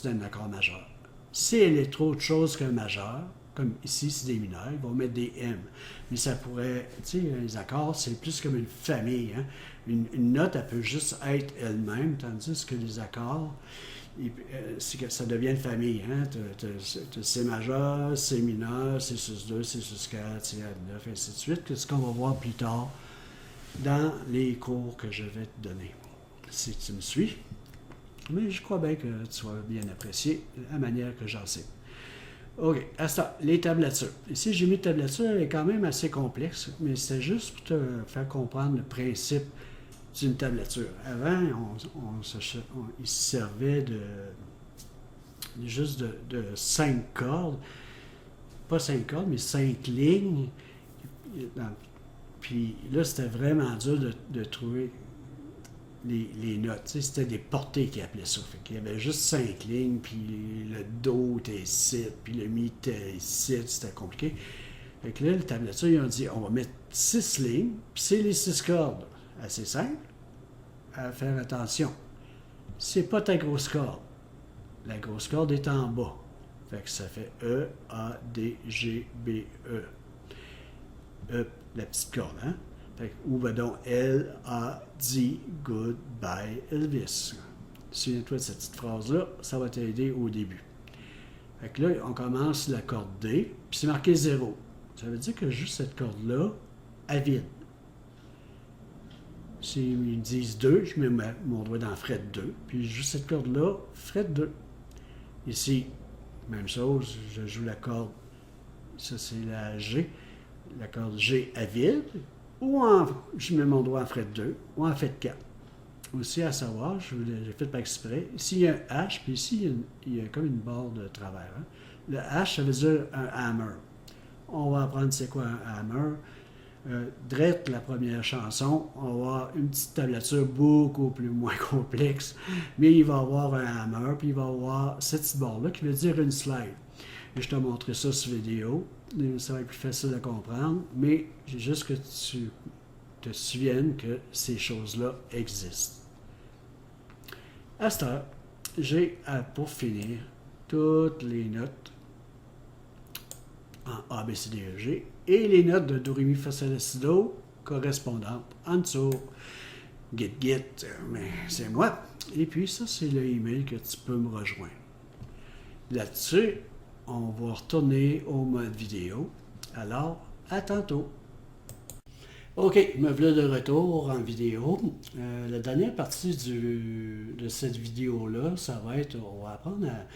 c'est un accord majeur. Si elle est trop autre chose qu'un majeur, comme ici, c'est des mineurs, ils vont mettre des M. Mais ça pourrait, tu sais, les accords, c'est plus comme une famille. Hein? Une note, elle peut juste être elle-même, tandis que les accords, c'est que ça devient une famille. Hein? Tu as C majeur, C mineur, C sus 2, C sus 4, C à 9, ainsi de suite. C'est ce qu'on va voir plus tard dans les cours que je vais te donner. Si tu me suis. Mais je crois bien que tu vas bien apprécier la manière que j'enseigne. OK, à ça, les tablatures. Ici, j'ai mis tablature, elle est quand même assez complexe, mais c'est juste pour te faire comprendre le principe d'une tablature. Avant, il se servait juste de 5 cordes, pas 5 cordes, mais 5 lignes. Puis là, c'était vraiment dur de trouver les notes. Tu sais, c'était des portées qui appelaient ça. Fait qu'il y avait juste 5 lignes, puis le do était ici, puis le mi était ici, c'était compliqué. Fait que là, le tablature, ils ont dit, on va mettre 6 lignes, puis c'est les 6 cordes. Assez simple, à faire attention. C'est pas ta grosse corde. La grosse corde est en bas. Fait que ça fait E, A, D, G, B, E. E, la petite corde, hein? Fait que, où va donc Elle a dit goodbye Elvis? Souviens-toi de cette petite phrase-là, ça va t'aider au début. Fait que là, on commence la corde D, puis c'est marqué 0. Ça veut dire que juste cette corde-là, elle vide. S'ils me disent 2, je mets mon doigt dans fret 2, puis juste cette corde-là, fret 2. Ici, même chose, je joue la corde, ça c'est la G, la corde G à vide, ou je mets mon doigt en fret 2, ou en fret 4. Aussi à savoir, j'ai fait par exprès, ici il y a un H, puis ici il y a comme une barre de travers. Hein. Le H, ça veut dire un hammer. On va apprendre c'est quoi un hammer. Drette, la première chanson, on va avoir une petite tablature beaucoup plus moins complexe, mais il va avoir un hammer, puis il va avoir cette petite barre-là qui veut dire une slide. Et je t'ai montré ça sur vidéo, ça va être plus facile à comprendre, mais j'ai juste que tu te souviennes que ces choses-là existent. À cette heure, j'ai pour finir toutes les notes en A, B, C, D, E, G et les notes de Do, Ré, Mi, Fa, Sol, La, Si, Do correspondantes en dessous. Git, mais c'est moi. Et puis ça, c'est le email que tu peux me rejoindre. Là-dessus, on va retourner au mode vidéo. Alors, à tantôt. OK, me voilà de retour en vidéo. La dernière partie de cette vidéo-là, ça va être, on va apprendre à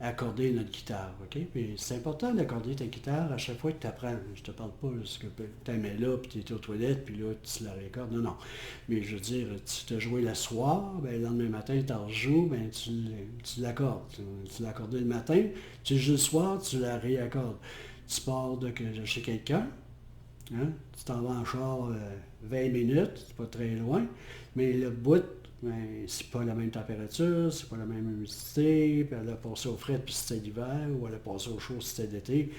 accorder notre guitare, OK? Puis c'est important d'accorder ta guitare à chaque fois que tu apprends. Je te parle pas de ce que tu mets là, puis tu es aux toilettes, puis là, tu la réaccordes. Non, non. Mais je veux dire, tu t'as joué le soir, ben, le lendemain matin, tu en rejoues, ben, tu l'accordes. Tu l'as accordé le matin, tu joues le soir, tu la réaccordes. Tu pars de chez quelqu'un, hein? Tu t'en vas en char 20 minutes, c'est pas très loin, mais le bout, ben, c'est pas la même température, c'est pas la même humidité, puis elle a passé au frais puis c'était l'hiver, ou elle a passé au chaud si c'était l'été.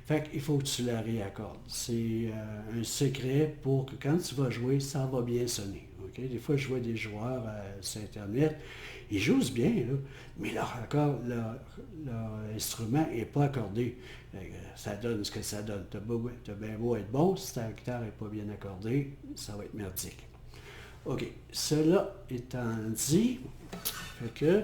Fait qu'il faut que tu la réaccordes. C'est un secret pour que quand tu vas jouer, ça va bien sonner. Okay? Des fois, je vois des joueurs sur Internet, ils jouent bien, là, mais leur instrument n'est pas accordé. Ça donne ce que ça donne. T'as bien beau être bon, si ta guitare n'est pas bien accordée, ça va être merdique. OK. Cela étant dit, fait que,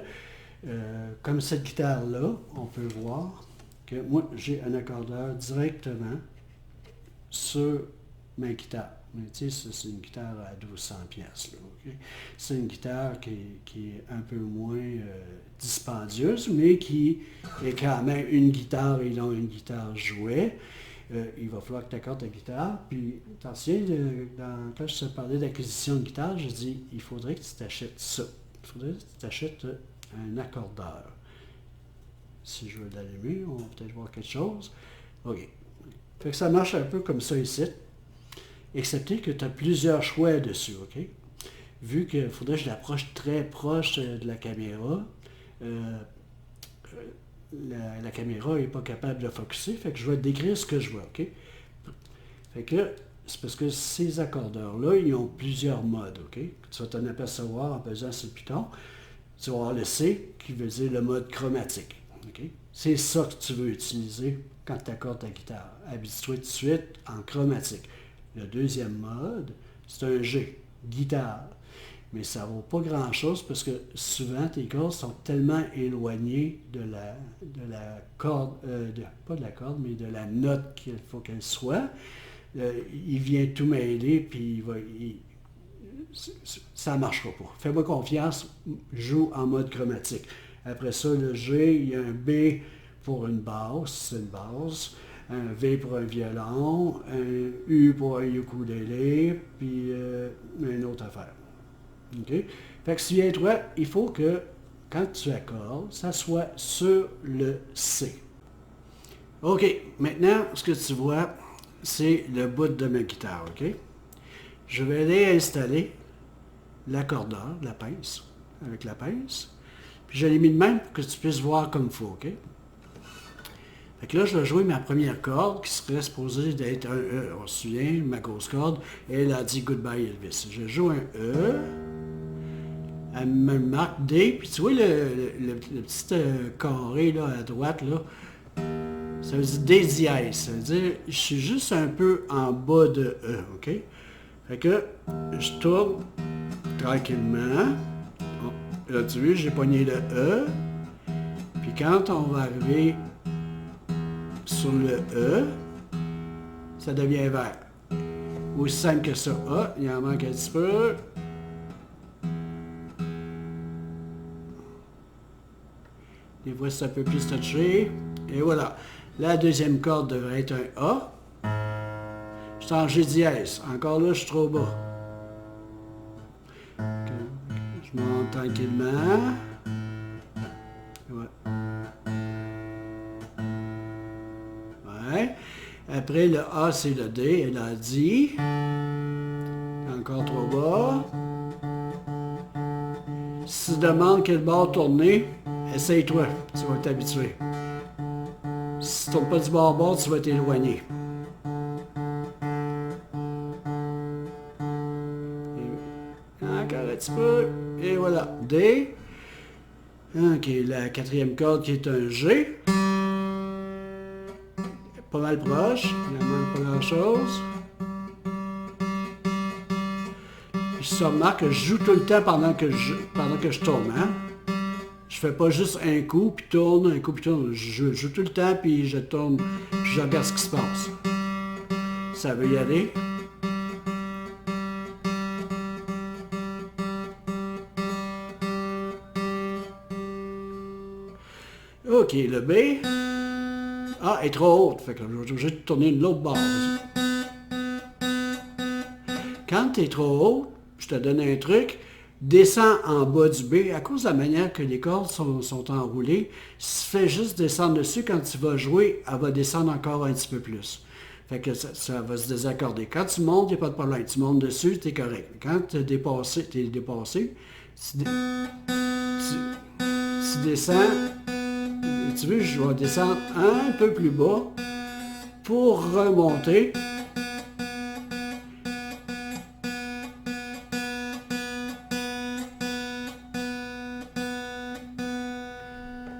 comme cette guitare-là, on peut voir que moi, j'ai un accordeur directement sur ma guitare. Mais tu sais, c'est une guitare à 1200$. Okay? C'est une guitare qui est un peu moins dispendieuse, mais qui est quand même une guitare et non une guitare jouet. Il va falloir que tu accordes ta guitare. Puis, attention, quand je te parlais d'acquisition de guitare, je dis, il faudrait que tu t'achètes ça. Il faudrait que tu t'achètes un accordeur. Si je veux l'allumer, on va peut-être voir quelque chose. OK. Fait que ça marche un peu comme ça ici. Excepté que tu as plusieurs choix dessus, OK? Vu qu'il faudrait que je l'approche très proche de la caméra, la caméra n'est pas capable de focusser, fait que je vais décrire ce que je vois, OK? Fait que c'est parce que ces accordeurs-là, ils ont plusieurs modes, OK? Tu vas t'en apercevoir en pesant sur le piton. tu vas avoir le C qui veut dire le mode chromatique. Okay? C'est ça que tu veux utiliser quand tu accordes ta guitare. Habitue-toi tout de suite en chromatique. Le deuxième mode, c'est un G, guitare. Mais ça ne vaut pas grand-chose parce que souvent tes cordes sont tellement éloignées de la corde, pas de la corde, mais de la note qu'il faut qu'elle soit. Il vient tout mêler, puis ça ne marchera pas. Fais-moi confiance, joue en mode chromatique. Après ça, le G, il y a un B pour une basse, c'est une basse, un V pour un violon, un U pour un ukulélé, puis une autre affaire. OK? Fait que souviens-toi, il faut que quand tu accordes, ça soit sur le C. OK, maintenant, ce que tu vois, c'est le bout de ma guitare, OK? Je vais aller installer l'accordeur, la pince, avec la pince. Puis je l'ai mis de même pour que tu puisses voir comme il faut, OK? Fait que là, je vais jouer ma première corde qui serait supposée d'être un E. On se souvient, ma grosse corde, elle a dit Goodbye Elvis. Je joue un E. Elle me marque D. Puis tu vois le petit carré là, à droite, là, ça veut dire D dièse. Ça veut dire je suis juste un peu en bas de E, OK? Fait que je tourne tranquillement. Là, tu vois, j'ai pogné le E. Puis quand on va arriver sur le E, ça devient vert. Aussi simple que ça. Ah, il en manque un petit peu. Des fois, c'est un peu plus touché. Et voilà. La deuxième corde devrait être un A. Je suis en G dièse. Encore là, je suis trop bas. Je monte tranquillement. Ouais. Ouais. Après, le A, c'est le D. Elle a dit. Encore trop bas. Si tu demandes quel bord tourner, essaye-toi. Tu vas t'habituer. Si tu ne tournes pas du bord, tu vas t'éloigner. Encore un petit peu. Et voilà. D. OK, la quatrième corde qui est un G. Pas mal proche. Il en manque pas grand-chose. Puis ça remarque que je joue tout le temps pendant que je tourne. Hein? Je fais pas juste un coup, puis tourne, un coup, puis tourne. Je joue tout le temps, puis je tourne, puis je regarde ce qui se passe. Ça veut y aller. OK, le B. Ah, elle est trop haute. Fait que je vais obligé de tourner de l'autre bord. Quand tu es trop haut, je te donne un truc. Descends en bas du B. À cause de la manière que les cordes sont enroulées, si tu fais juste descendre dessus, quand tu vas jouer, elle va descendre encore un petit peu plus. Fait que ça va se désaccorder. Quand tu montes, il n'y a pas de problème. Tu montes dessus, tu es correct. Quand tu es dépassé, tu descends. Tu veux, je vais descendre un peu plus bas pour remonter.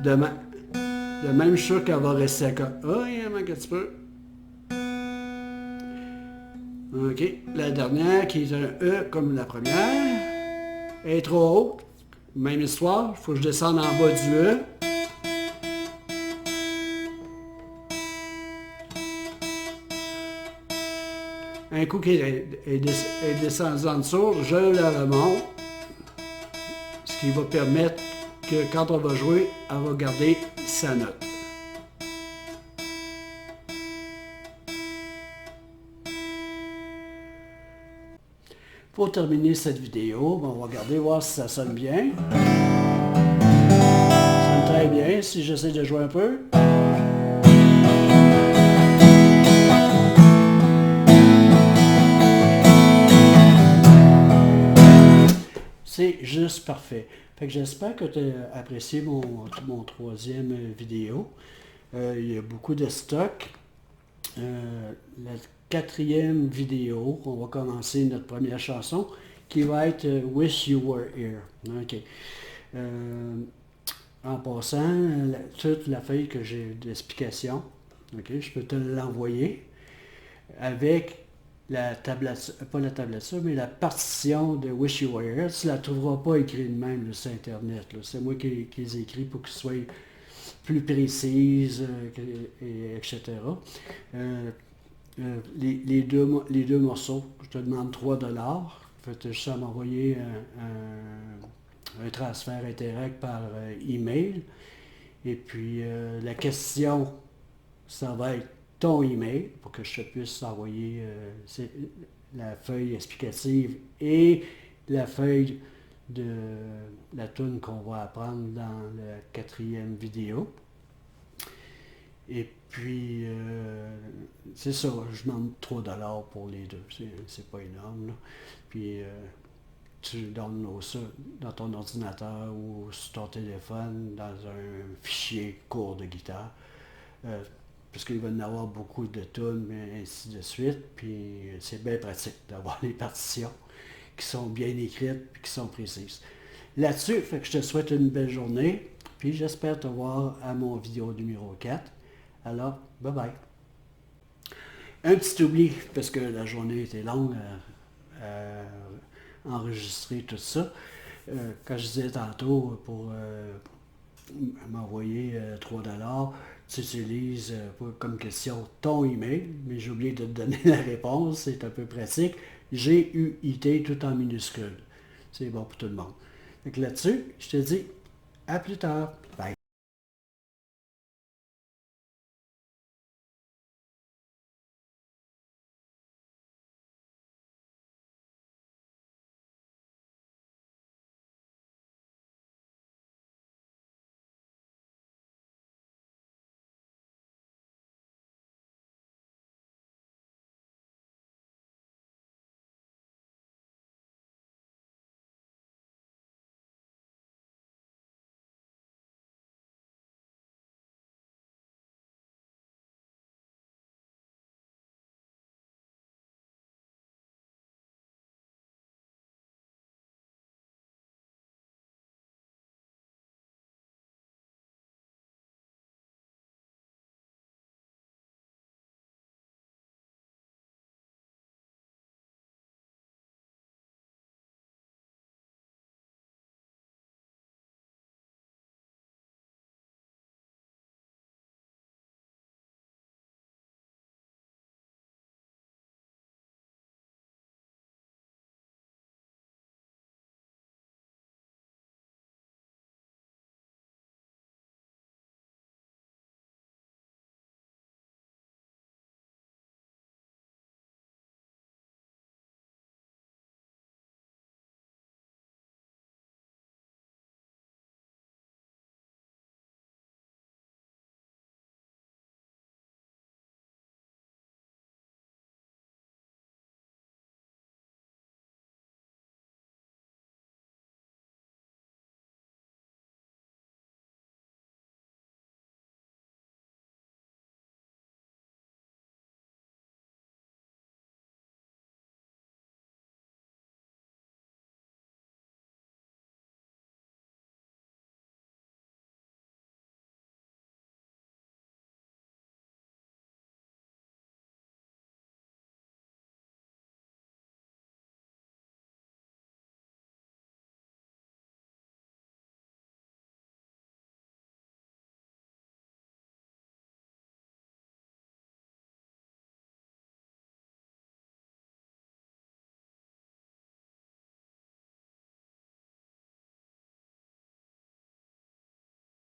De même, je suis sûr qu'elle va rester à côté. Ah, il en manque un petit peu. OK. La dernière, qui est un E comme la première, elle est trop haute. Même histoire, il faut que je descende en bas du E. Un coup qu'elle est descendue en dessous, je la remonte. Ce qui va permettre que quand on va jouer, elle va garder sa note. Pour terminer cette vidéo, on va regarder, voir si ça sonne bien. Ça sonne très bien si j'essaie de jouer un peu. C'est juste parfait. Fait que j'espère que tu as apprécié mon troisième vidéo. Il y a beaucoup de stock. La quatrième vidéo, on va commencer notre première chanson qui va être Wish You Were Here. OK. En passant, toute la feuille que j'ai d'explication, ok, je peux te l'envoyer avec la tablette, pas la tablette, mais la partition de WishyWire. Tu ne la trouveras pas écrite de même là, sur Internet. C'est moi qui les écris pour qu'ils soient plus précises, etc. Les deux morceaux, je te demande 3 $. Tu as juste à m'envoyer un transfert Interact par email. Et puis la question, ça va être ton email pour que je te puisse envoyer la feuille explicative et la feuille de la tune qu'on va apprendre dans la 4e vidéo. Et puis, c'est ça, je demande 3 $ pour les deux. C'est pas énorme, là. Puis, tu donnes ça dans ton ordinateur ou sur ton téléphone, dans un fichier court de guitare. Parce qu'il va y en avoir beaucoup de tunes, mais ainsi de suite. Puis, c'est bien pratique d'avoir les partitions qui sont bien écrites et qui sont précises. Là-dessus, fait que je te souhaite une belle journée. Puis, j'espère te voir à mon vidéo numéro 4. Alors, bye bye. Un petit oubli, parce que la journée était longue à enregistrer tout ça. Quand je disais tantôt pour m'envoyer 3 $, tu utilises comme question ton email, mais j'ai oublié de te donner la réponse, c'est un peu pratique. GUIT tout en minuscule. C'est bon pour tout le monde. Donc là-dessus, je te dis à plus tard. Bye.